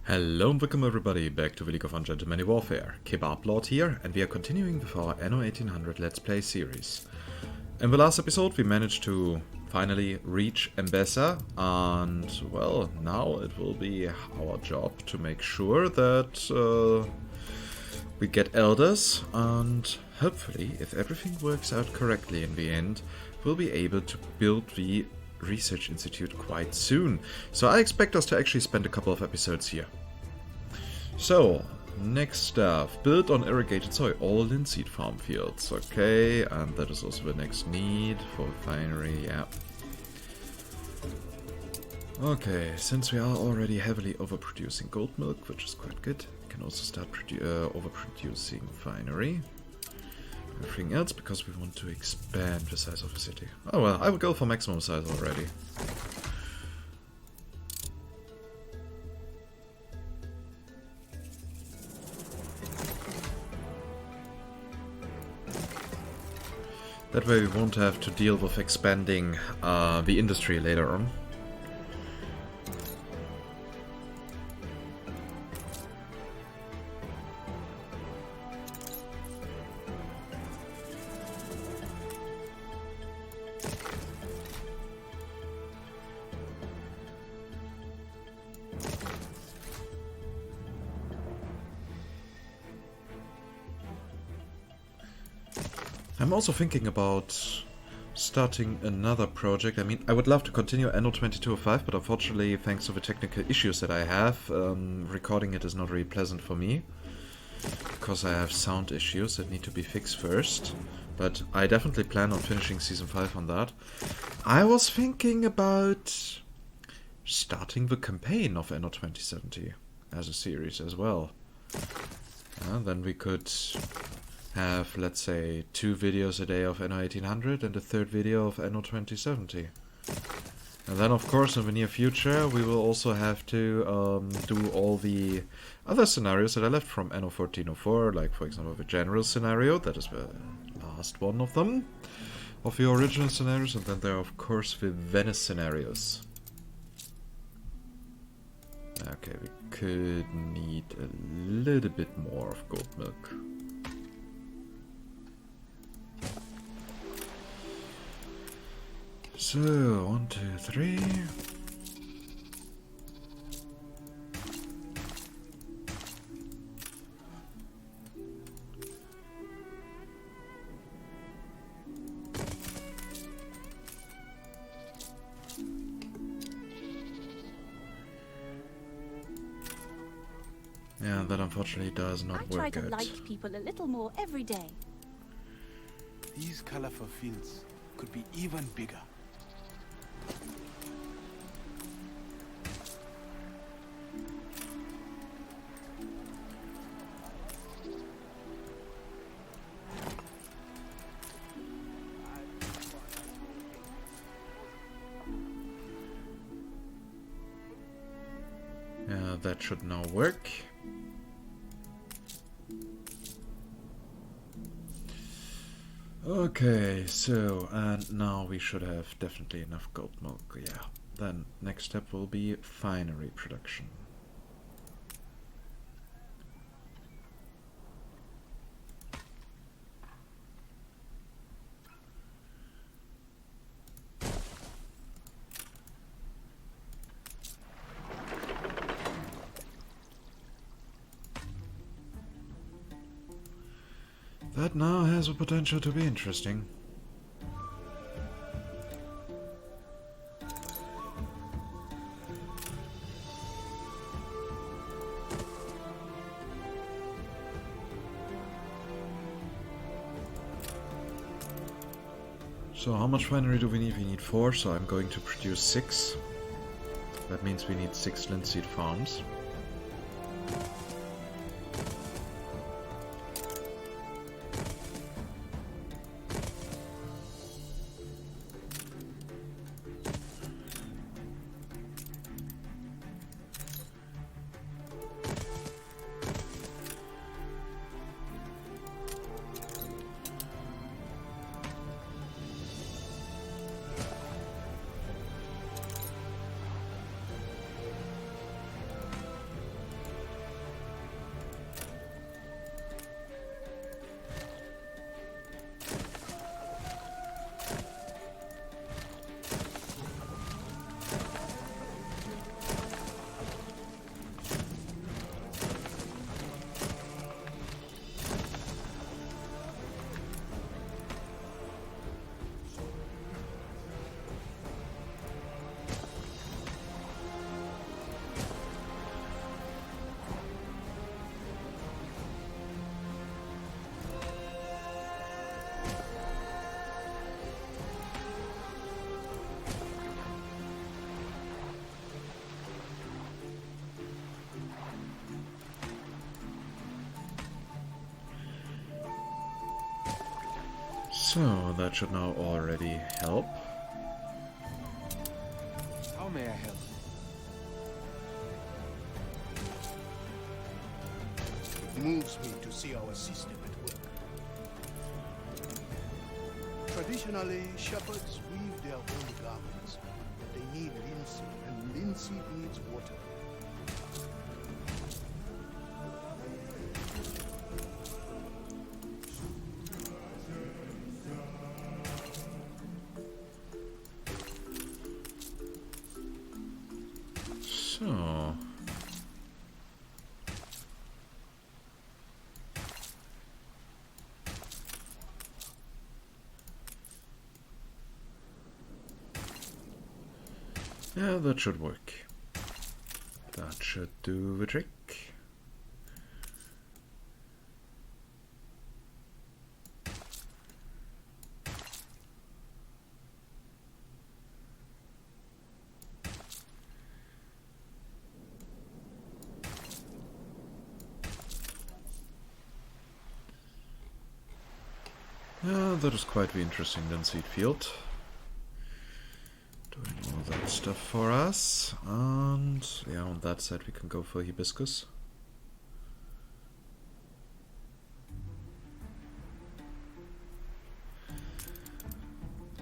Hello and welcome everybody back to the League of Ungentlemanly Warfare. Kebablord here, and we are continuing with our Anno 1800 Let's Play series. In the last episode we managed to finally reach Enbesa, and well, now it will be our job to make sure that we get elders, and hopefully, if everything works out correctly in the end, we'll be able to build the Research Institute quite soon. So I expect us to actually spend a couple of episodes here. So, next stuff. Build on irrigated soil. All linseed farm fields. Okay, and that is also the next need for refinery, yeah. Okay, since we are already heavily overproducing gold milk, which is quite good, we can also start overproducing refinery. Everything else because we want to expand the size of the city. Oh well, I will go for maximum size already. That way we won't have to deal with expanding the industry later on. I'm also thinking about starting another project. I mean, I would love to continue Anno 2205, but unfortunately, thanks to the technical issues that I have, recording it is not really pleasant for me. Because I have sound issues that need to be fixed first. But I definitely plan on finishing Season 5 on that. I was thinking about starting the campaign of Anno 2070 as a series as well. Then we could have, let's say, 2 videos a day of Anno 1800 and a third video of Anno 2070. And then, of course, in the near future, we will also have to do all the other scenarios that I left from Anno 1404, like, for example, the general scenario, that is the last one of them, of the original scenarios, and then there are, of course, the Venice scenarios. Okay, we could need a little bit more of gold milk. So, 1, 2, 3. Yeah, that unfortunately does not work out. I try to like people a little more every day. These colorful fields could be even bigger. Yeah, that should now work. Okay, so, and now we should have definitely enough gold milk, yeah. Then, next step will be finery production. That now has the potential to be interesting. So how much finery do we need? We need 4, so I'm going to produce 6. That means we need 6 linseed farms. So, that should now already help. How may I help? It moves me to see our system at work. Traditionally, shepherds weave their own garments. They need linseed, and linseed needs water. So... yeah, that should work. That should do the trick. Yeah, that is quite the interesting Linseed field. Doing all that stuff for us. And yeah, on that side we can go for Hibiscus.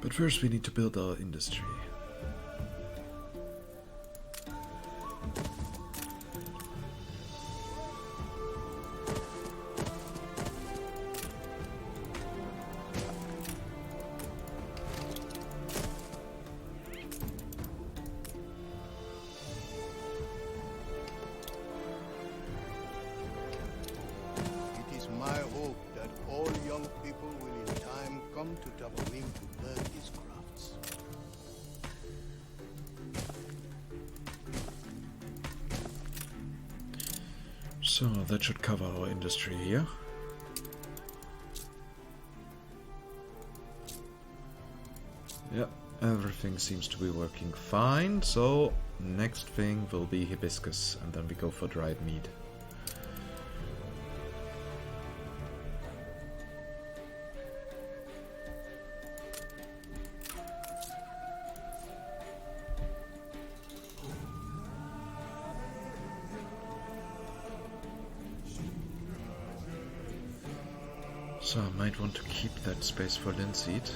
But first we need to build our industry. It is my hope that all young people will in time come to Veen to learn these crafts. So that should cover our industry here. Yeah, everything seems to be working fine. So next thing will be Hibiscus, and then we go for dried meat. So I might want to keep that space for Linseed.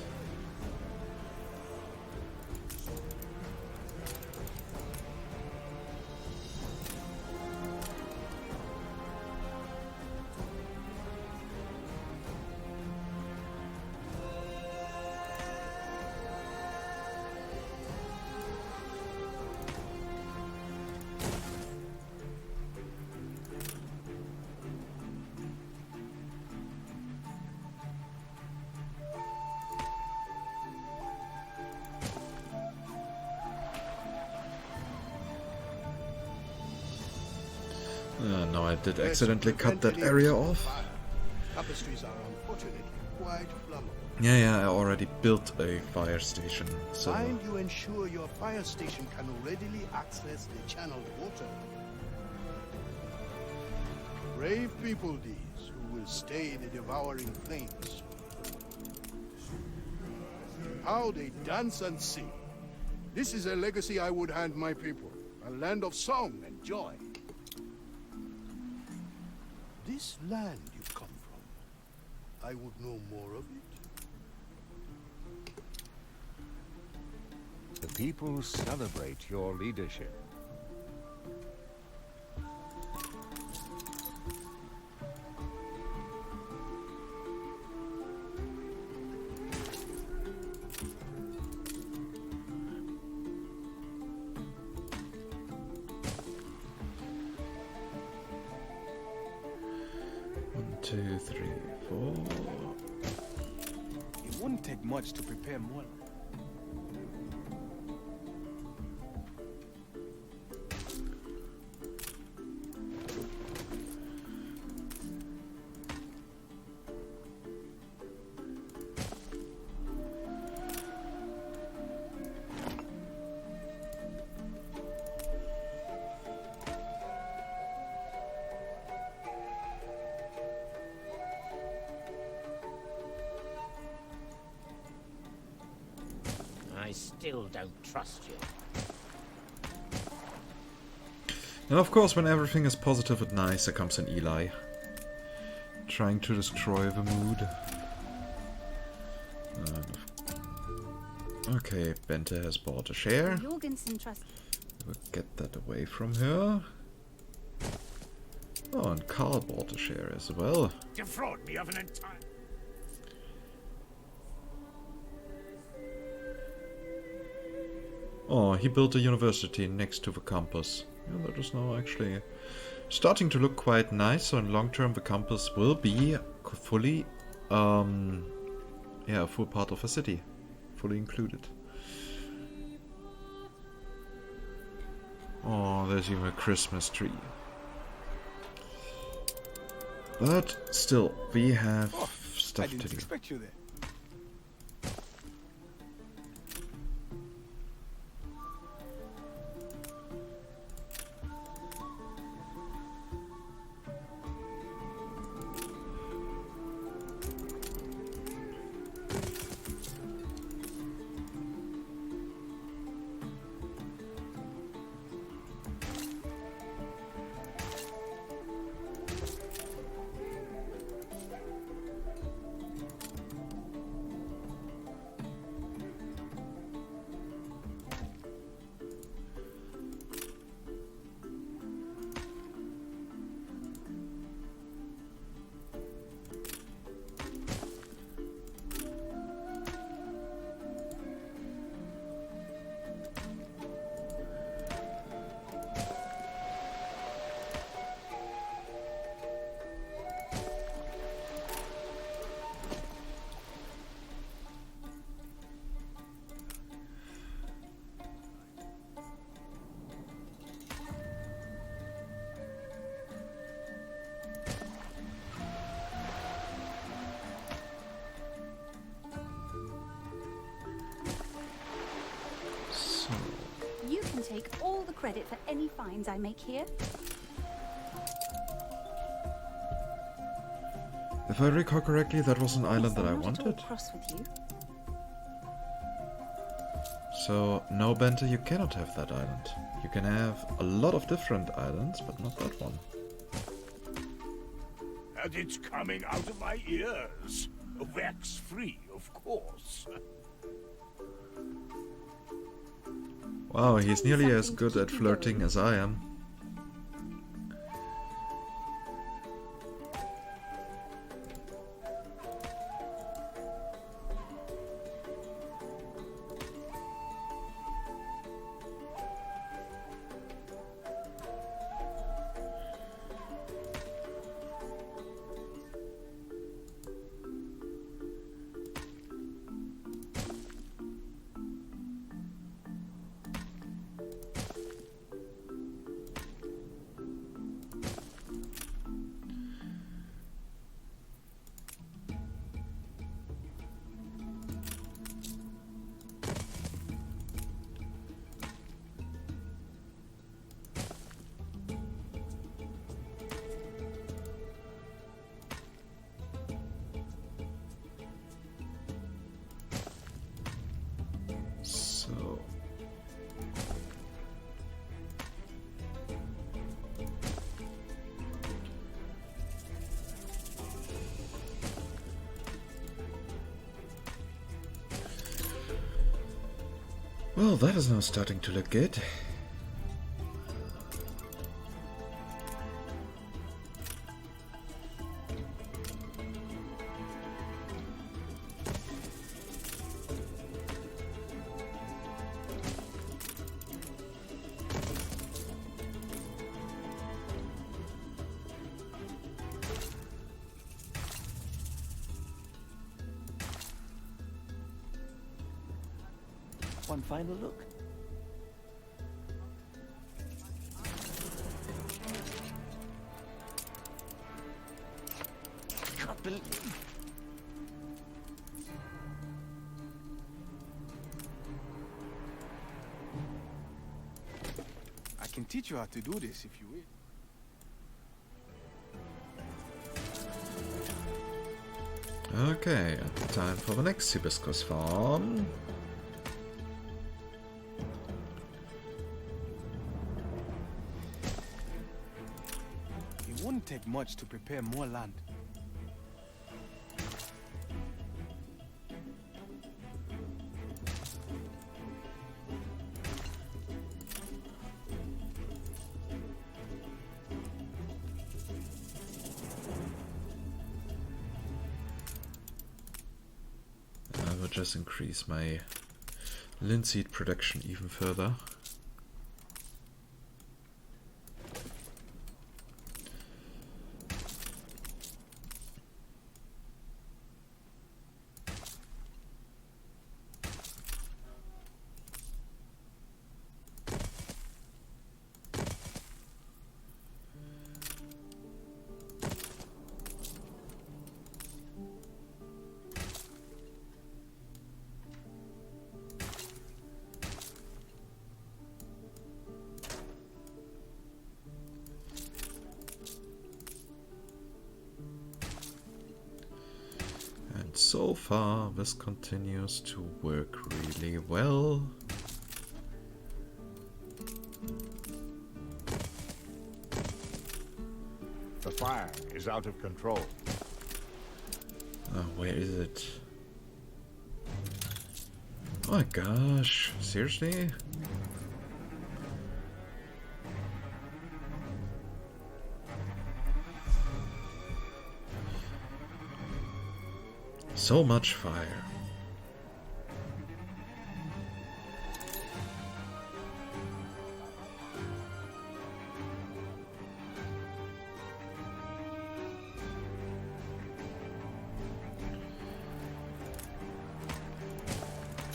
No, I did accidentally cut that area off. Tapestries are unfortunately quite flammable. Yeah, I already built a fire station, so... Mind you ensure your fire station can readily access the channeled water. Brave people these, who will stay the devouring flames. How they dance and sing. This is a legacy I would hand my people. A land of song and joy. This land you come from, I would know more of it. The people celebrate your leadership. One, two, three, four... It wouldn't take much to prepare more. still don't trust you. And of course, when everything is positive and nice, there comes an Eli. Trying to destroy the mood. Okay, Bente has bought a share. Jorgensen trust. We'll get that away from her. Oh, and Carl bought a share as well. Defraud me of an entire... Oh, he built a university next to the campus. Yeah, that is now actually starting to look quite nice. So in long term, the campus will be fully, yeah, a full part of a city, fully included. Oh, there's even a Christmas tree. But still, we have stuff I to didn't do. expect you there. You can take all the credit for any finds I make here. If I recall correctly, that was an island Yes, that I I'm not at all wanted. cross with you. So, no, Bente, you cannot have that island. You can have a lot of different islands, but not that one. And it's coming out of my ears. Wax free, of course. Wow, he's nearly as good at flirting as I am. So... Well, that is now starting to look good. One final look. Can't believe. I can teach you how to do this if you will. Okay, time for the next Hibiscus farm. It won't take much to prepare more land. I will just increase my linseed production even further. So far, this continues to work really well. The fire is out of control. Oh, where is it? Oh my gosh, seriously? So much fire.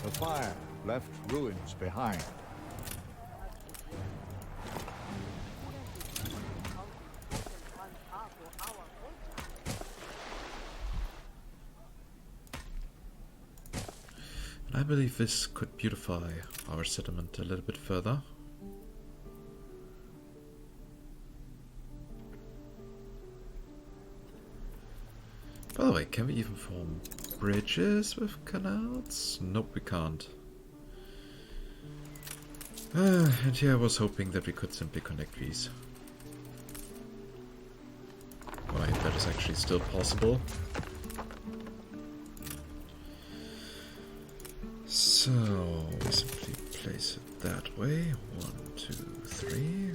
The fire left ruins behind. I believe this could beautify our settlement a little bit further. By the way, can we even form bridges with canals? Nope, we can't. And here I was hoping that we could simply connect these. Right, that is actually still possible. So, we simply place it that way. 1, 2, 3.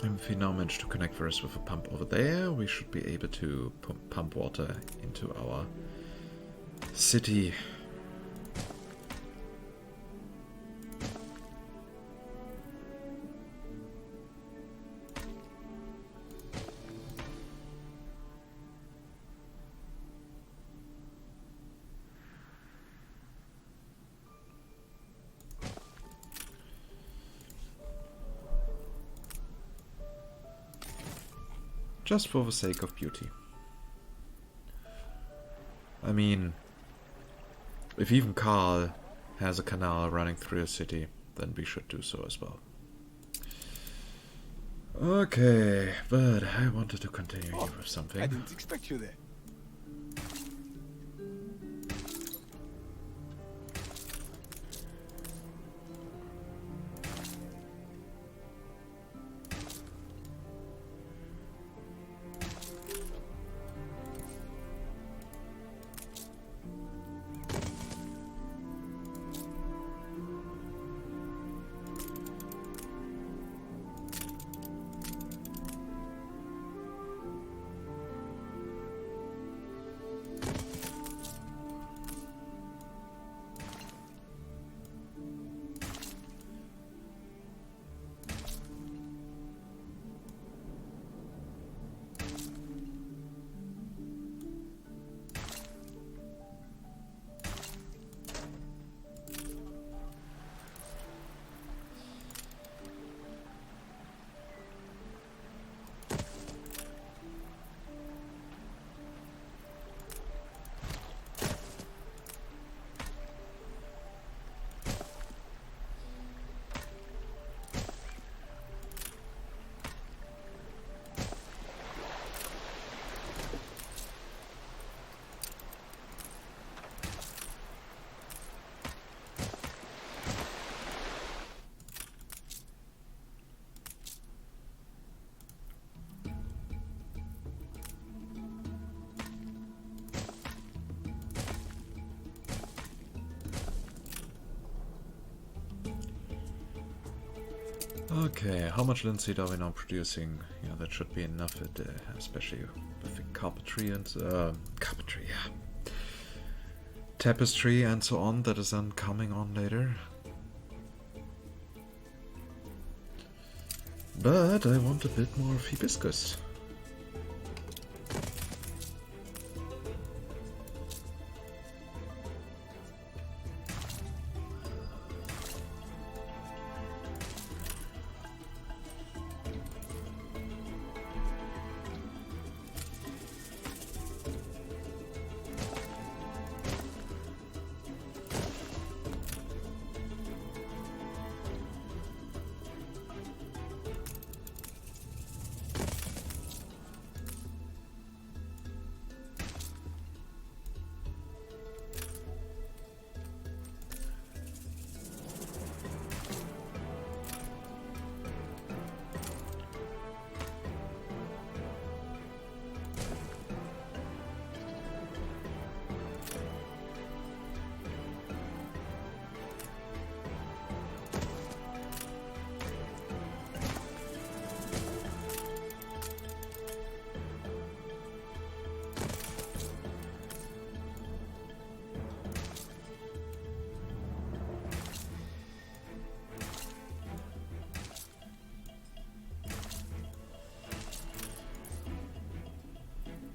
And if we now manage to connect the rest with a pump over there, we should be able to pump water into our city. Just for the sake of beauty. I mean, if even Carl has a canal running through a city, then we should do so as well. Okay, but I wanted to continue here with something. I didn't expect you there. Okay, how much linseed are we now producing? Yeah, that should be enough, especially with the carpentry and carpentry, yeah, tapestry and so on. That is then coming on later. But I want a bit more of hibiscus.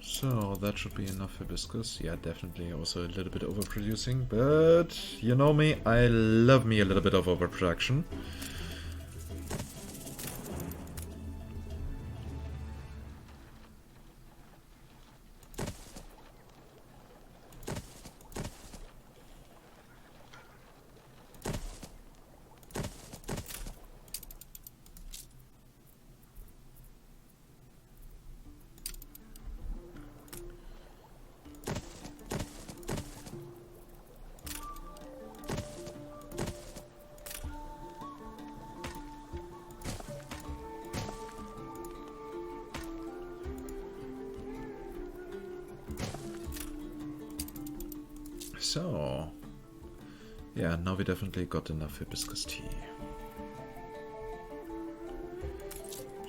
So that should be enough hibiscus. Yeah, definitely also a little bit overproducing, but you know me, I love me a little bit of overproduction. So, yeah, now we definitely got enough hibiscus tea.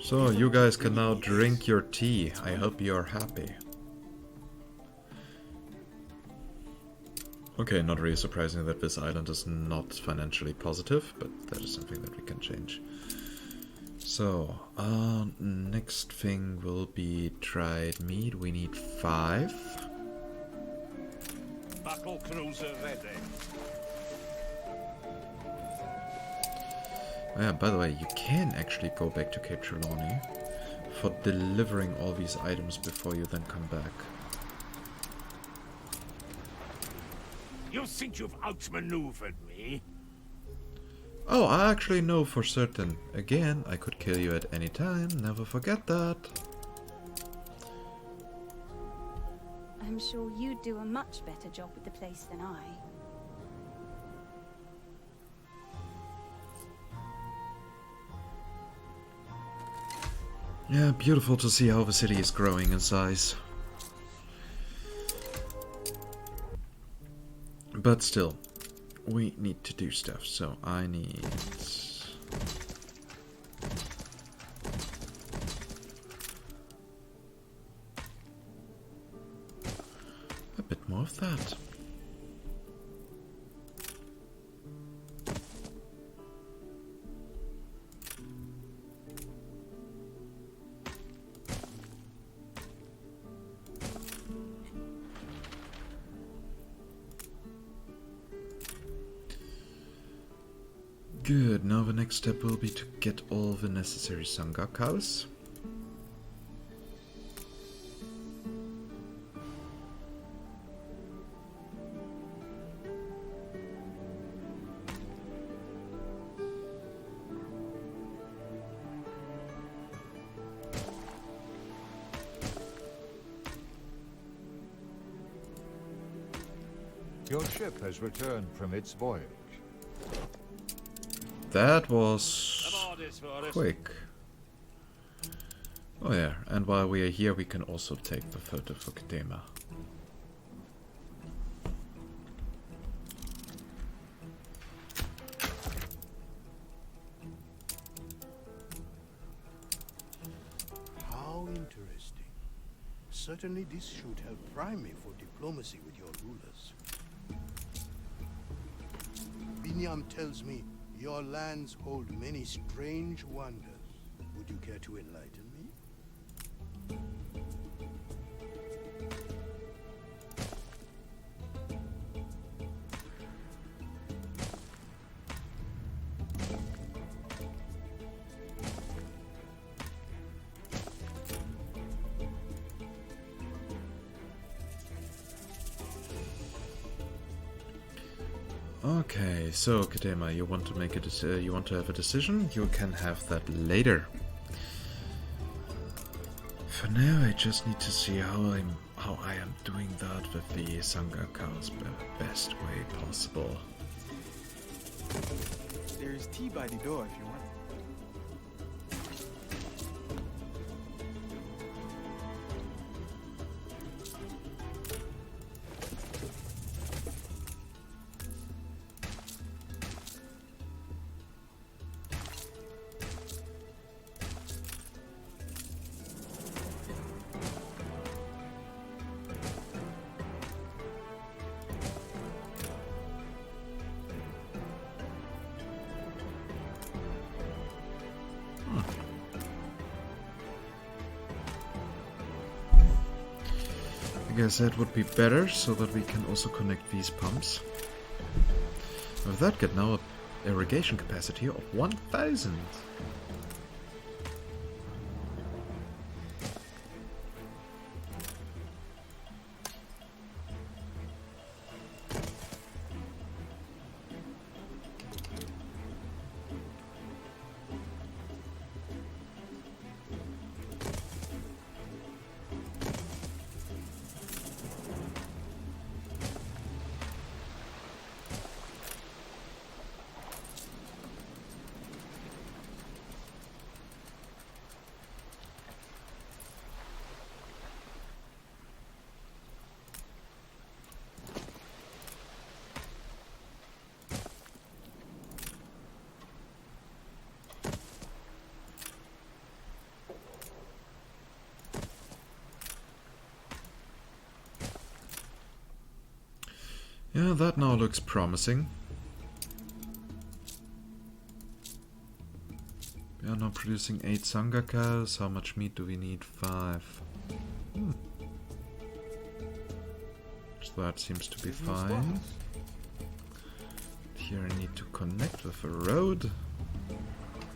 So, you guys can now drink your tea. I hope you're happy. Okay, not really surprising that this island is not financially positive, but that is something that we can change. So, next thing will be dried meat. We need 5. Battle cruiser ready. Oh yeah, by the way, you can actually go back to Cape Trelawney for delivering all these items before you then come back. You think you've outmaneuvered me? Oh, I actually know for certain. Again, I could kill you at any time, never forget that. I'm sure you'd do a much better job with the place than I. Yeah, beautiful to see how the city is growing in size. But still, we need to do stuff, so I need... a bit more of that. Good, now the next step will be to get all the necessary Sangha cows. Your ship has returned from its voyage. That was quick. Oh yeah, and while we are here we can also take the photo for Kadema. certainly this should help prime me for diplomacy with your rulers. Binyam tells me your lands hold many strange wonders. Would you care to enlighten me? Okay, so Kadema, you want to make a you want to have a decision? You can have that later. For now, I just need to see how I am doing that with the Sangakas best way possible. There's tea by the door if you want. I guess that would be better, so that we can also connect these pumps. With that, get now an irrigation capacity of 1000. Yeah, that now looks promising. We are now producing 8 Sangakas. How much meat do we need? 5. So that seems to be fine. Here I need to connect with a road.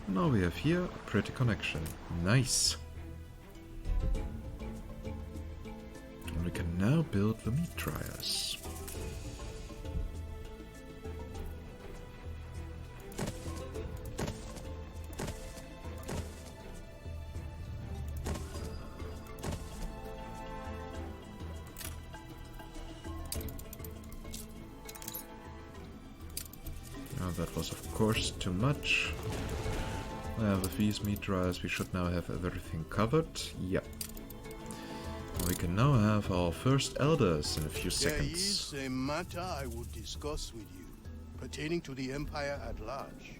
Now we have here a pretty connection. Nice. And we can now build the meat dryers. That was of course too much. With these meat dryers we should now have everything covered. Yep. We can now have our first elders in a few seconds. There is a matter I would discuss with you, pertaining to the Empire at large.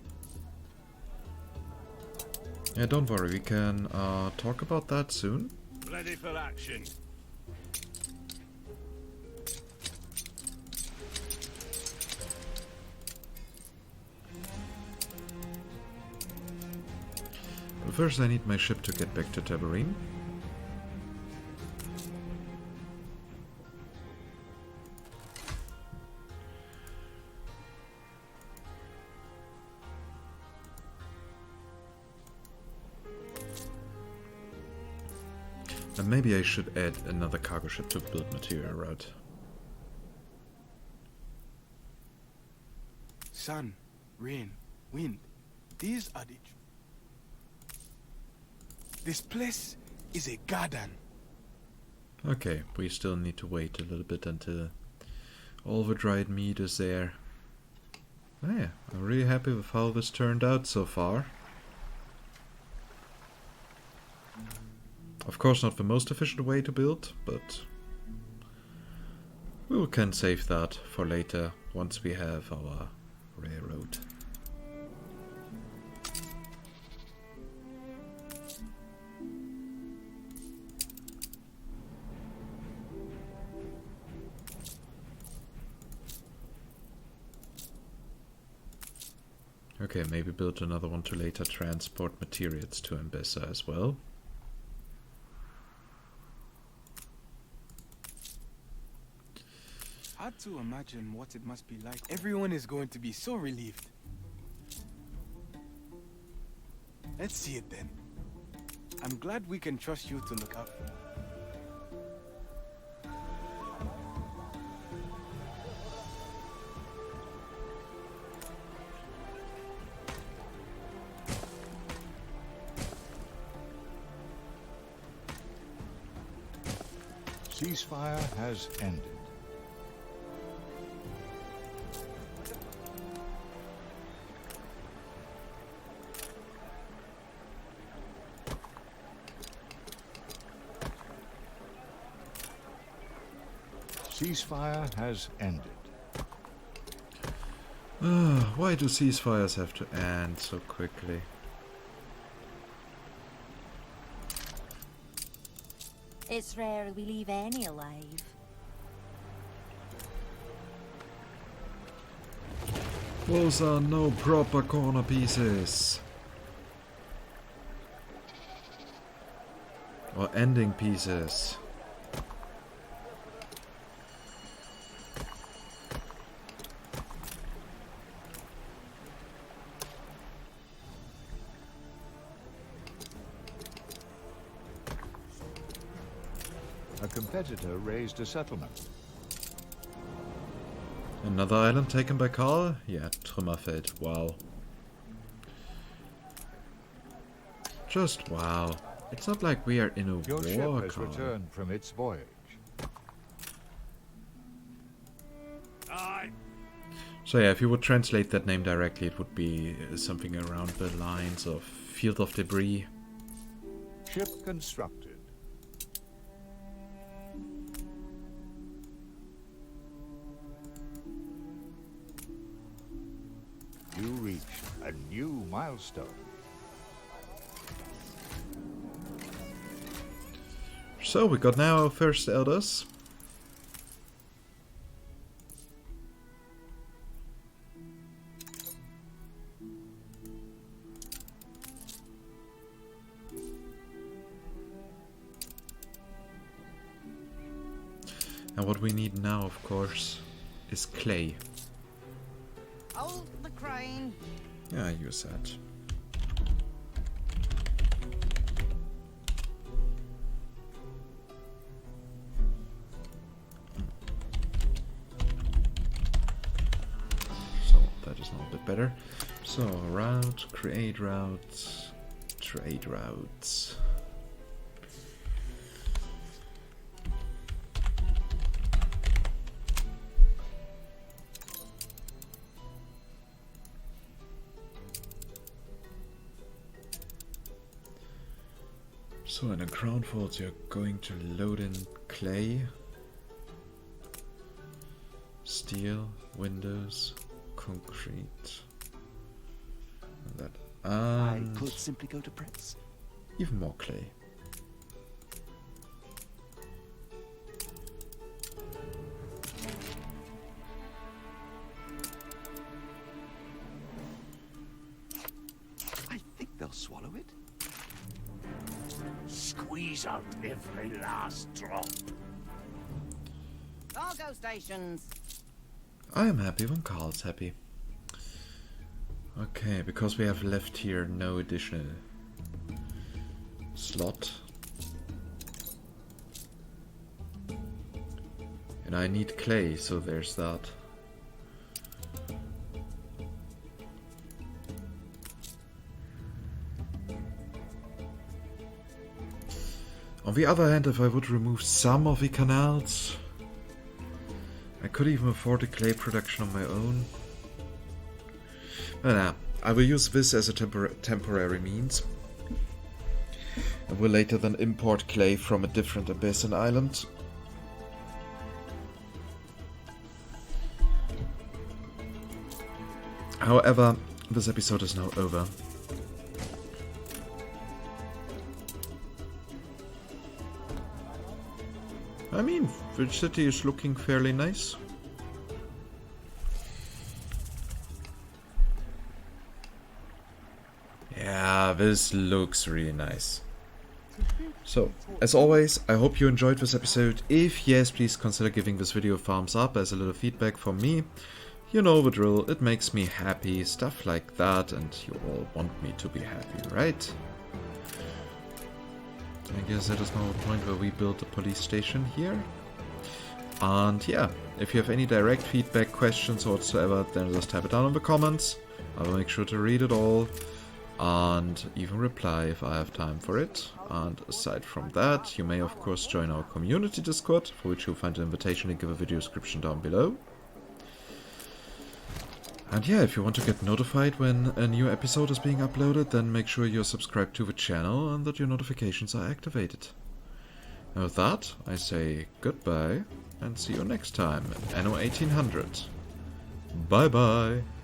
Yeah, don't worry, we can talk about that soon. Ready for action. First I need my ship to get back to Tabarine. And maybe I should add another cargo ship to build material route. Sun, rain, wind. These are the... This place is a garden. Okay, we still need to wait a little bit until all the dried meat is there. Oh yeah, I'm really happy with how this turned out so far. Of course not the most efficient way to build, but we can save that for later once we have our railroad. Okay, maybe build another one to later transport materials to Enbesa as well. Hard to imagine what it must be like. Everyone is going to be so relieved. Let's see it then. I'm glad we can trust you to look out for me. Ceasefire has ended. Ceasefire has ended. Why do ceasefires have to end so quickly? It's rare we leave any alive. Those are no proper corner pieces. Or ending pieces. A competitor raised a settlement. Another island taken by Karl? Yeah, Trümmerfeld. Wow. Just wow. It's not like we are in a Your ship war, has Karl. returned from its voyage. Aye. So yeah, if you would translate that name directly, it would be something around the lines of Field of Debris. Ship constructed. You reached a new milestone. So we got now our first elders. And what we need now, of course, is clay. Hold the crane. Yeah, use that. So that is now a bit better. So route, create routes, trade routes. So in the ground vault you're going to load in clay, steel, windows, concrete, and that, and I could simply go to press. even more clay. I think they'll swallow it. Squeeze out every last drop. Cargo stations. I am happy when Carl's happy. Okay, because we have left here no additional slot. And I need clay, so there's that. On the other hand, if I would remove some of the canals, I could even afford the clay production on my own. But nah, I will use this as a temporary means. I will later then import clay from a different Enbesa island. However, this episode is now over. I mean, the city is looking fairly nice. this looks really nice. So, as always, I hope you enjoyed this episode. If yes, please consider giving this video a thumbs up as a little feedback from me. You know the drill, it makes me happy, stuff like that, and you all want me to be happy, right? I guess that is now the point where we build the police station here. And yeah, if you have any direct feedback, questions or whatsoever, then just type it down in the comments. I will make sure to read it all and even reply if I have time for it. And aside from that, you may of course join our community Discord, for which you'll find an invitation link in the video description down below. And yeah, if you want to get notified when a new episode is being uploaded, then make sure you're subscribed to the channel and that your notifications are activated. And with that, I say goodbye and see you next time in Anno 1800. Bye bye!